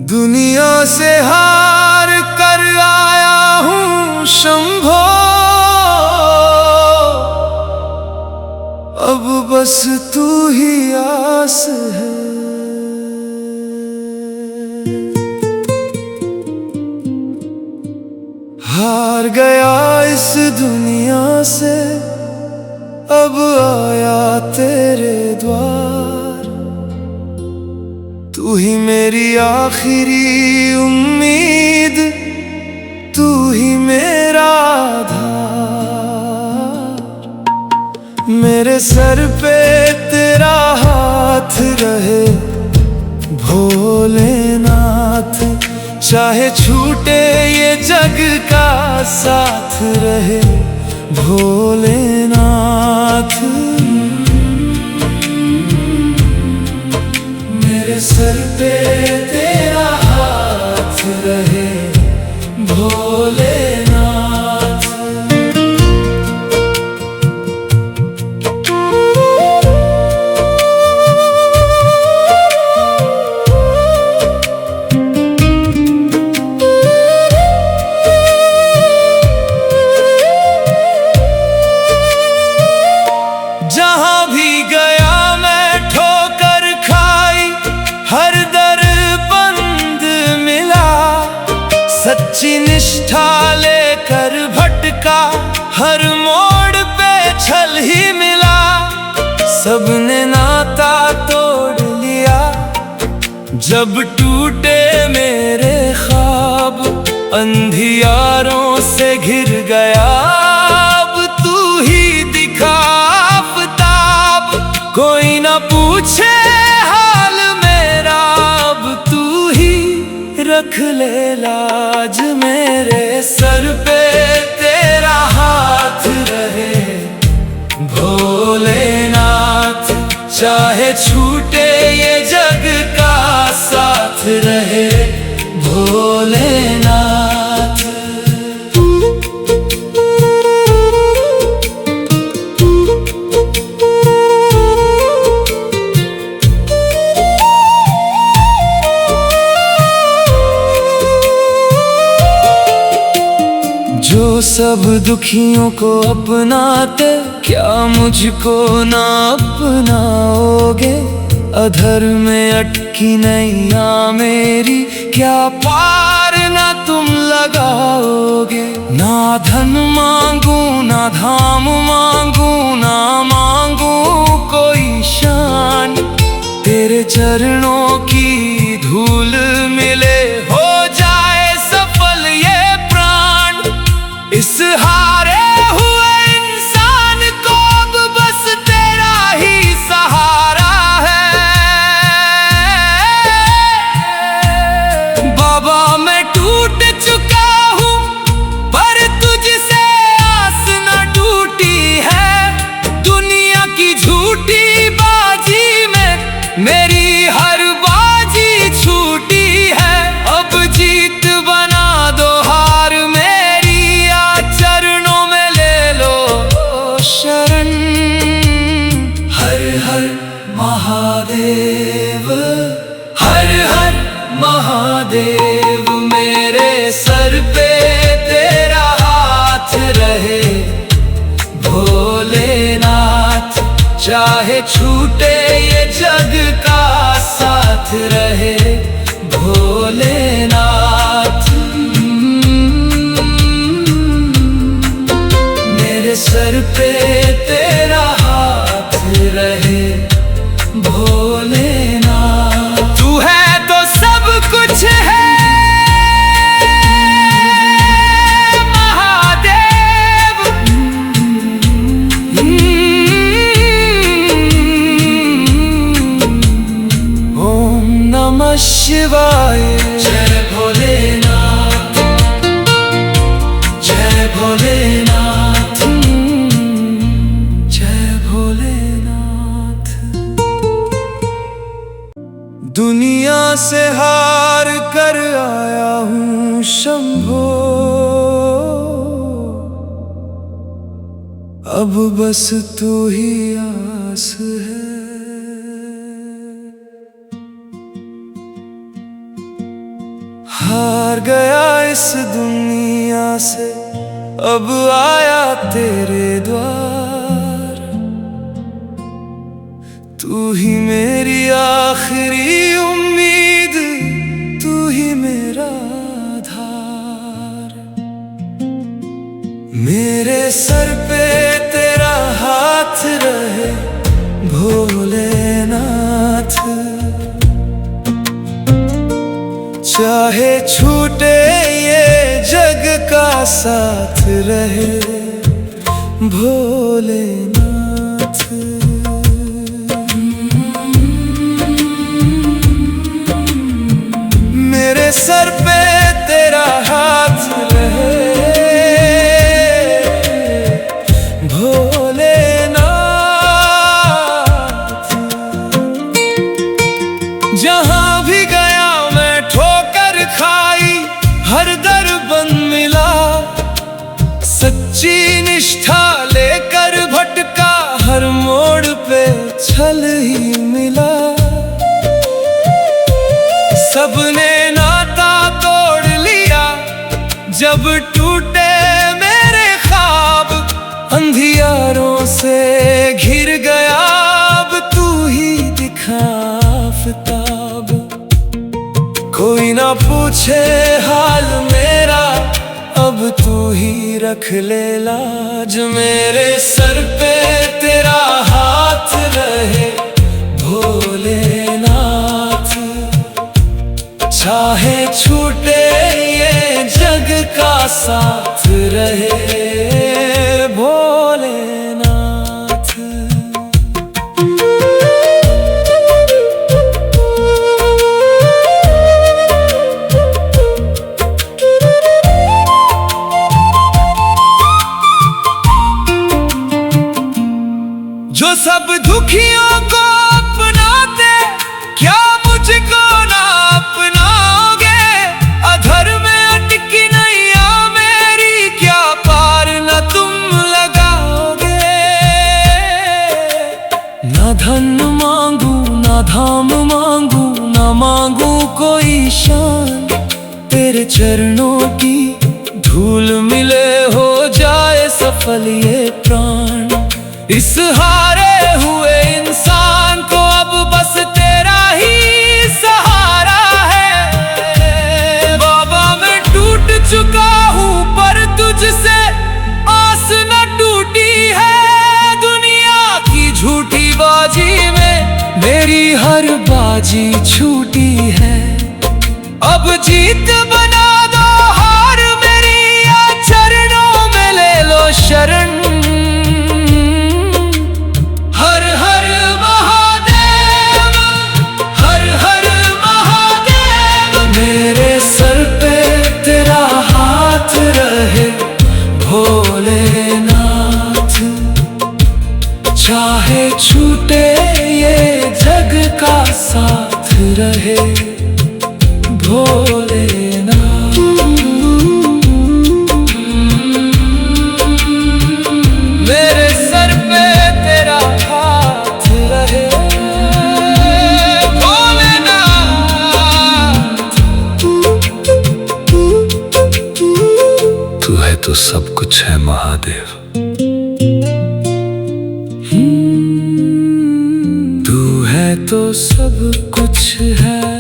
दुनिया से हार कर आया हूँ शंभो, अब बस तू ही आस है। हार गया इस दुनिया से, अब आया तेरे द्वार। तू ही मेरी आखिरी उम्मीद, तू ही मेरा आधार। मेरे सर पे तेरा हाथ रहे भोलेनाथ, चाहे छूटे ये जग का साथ रहे भोलेनाथ। मेरे सर पे तेरा हाथ रहे भोलेनाथ। जहां भी गया मैं ठोकर खाई, हर दर बंद मिला। सच्ची निष्ठा लेकर भटका, हर मोड़ पे छल ही मिला। सबने नाता तोड़ लिया जब टूटे मेरे ख्वाब। अंधियारों से घिर गया अब तू ही दिखा आफताब। कोई ना पूछे हाल मेरा, अब तू ही रख ले लाज। मेरे सर पे तेरा हाथ रहे भोलेनाथ, चाहे छूटे ये जग का साथ रहे भोलेनाथ। जो सब दुखियों को अपनाते, क्या मुझको ना अपनाओगे? अधर में अटकी नैया मेरी, क्या पार ना तुम लगाओगे? ना धन मांगू ना धाम मांगू, ना मांगू कोई शान। तेरे चरणों की धूल मिले, हो जाए सफल ये प्राण। इस हारे हुए इंसान को अब बस तेरा ही सहारा है। बाबा मैं टूट चुका हूँ, पर तुझसे आस न टूटी है। दुनिया की झूठी बाजी में मेरी हर बाजी छूटी है। अब जीत बना दो हार मेरी, या चरणों में ले लो शरण। हर हर महादेव, हर हर महादेव। मेरे सर पे तेरा हाथ रहे भोलेनाथ, चाहे छूटे ये जग का साथ रहे भोलेनाथ। मेरे सर पे तेरा हाथ रहे भोलेनाथ। तू है तो सब कुछ है महादेव। ओम नमः शिवाय। जय भोलेनाथ, जय भोलेनाथ, जय भोलेनाथ। दुनिया से हार कर आया हूँ शंभो, अब बस तू ही आस है। हार गया इस दुनिया से, अब आया तेरे द्वार। तू ही मेरी आखिरी उम्मीद, तू ही मेरा आधार। मेरे सर पे तेरा हाथ रहे भोलेनाथ, चाहे छूटे ये जग का साथ रहे भोलेनाथ। मेरे सर पे तेरा हाथ रहे भोलेनाथ। जहां भी गया मैं ठोकर खाई, हर दर बंद मिला। सच्ची निष्ठा लेकर भटका, हर मोड़ पे छल ही मिला। सबने नाता तोड़ लिया जब टूटे मेरे ख्वाब। अंधियारों से घिर गया, अब तू ही दिखा आफताब। कोई ना पूछे हाल मेरा, अब तू ही रख ले लाज। मेरे सर पे तेरा हाथ रहे भोलेनाथ, चाहे छूटे ये जग का साथ रहे भोलेनाथ। जो सब दुखियों को अपनाते, क्या मुझको ना अपनाओगे? अधर में अटकी नैया मेरी, क्या पार न तुम लगाओगे? ना धन मांगू ना धाम मांगू, ना मांगू कोई शान। तेरे चरणों की धूल मिले, हो जाए सफल ये प्राण। इस हारे हुए इंसान को अब बस तेरा ही सहारा है। बाबा मैं टूट चुका हूँ पर तुझसे आस न टूटी है। दुनिया की झूठी बाजी में मेरी हर बाजी छूटी है। अब जीत बना दो हार मेरी, या चरणों में ले लो शरण। भोलेनाथ, चाहे छूटे ये जग का साथ रहे भोलेनाथ। मेरे सर पे तेरा हाथ रहे भोलेनाथ। तू है तो सब कुछ है महादेव। तू है तो सब कुछ है।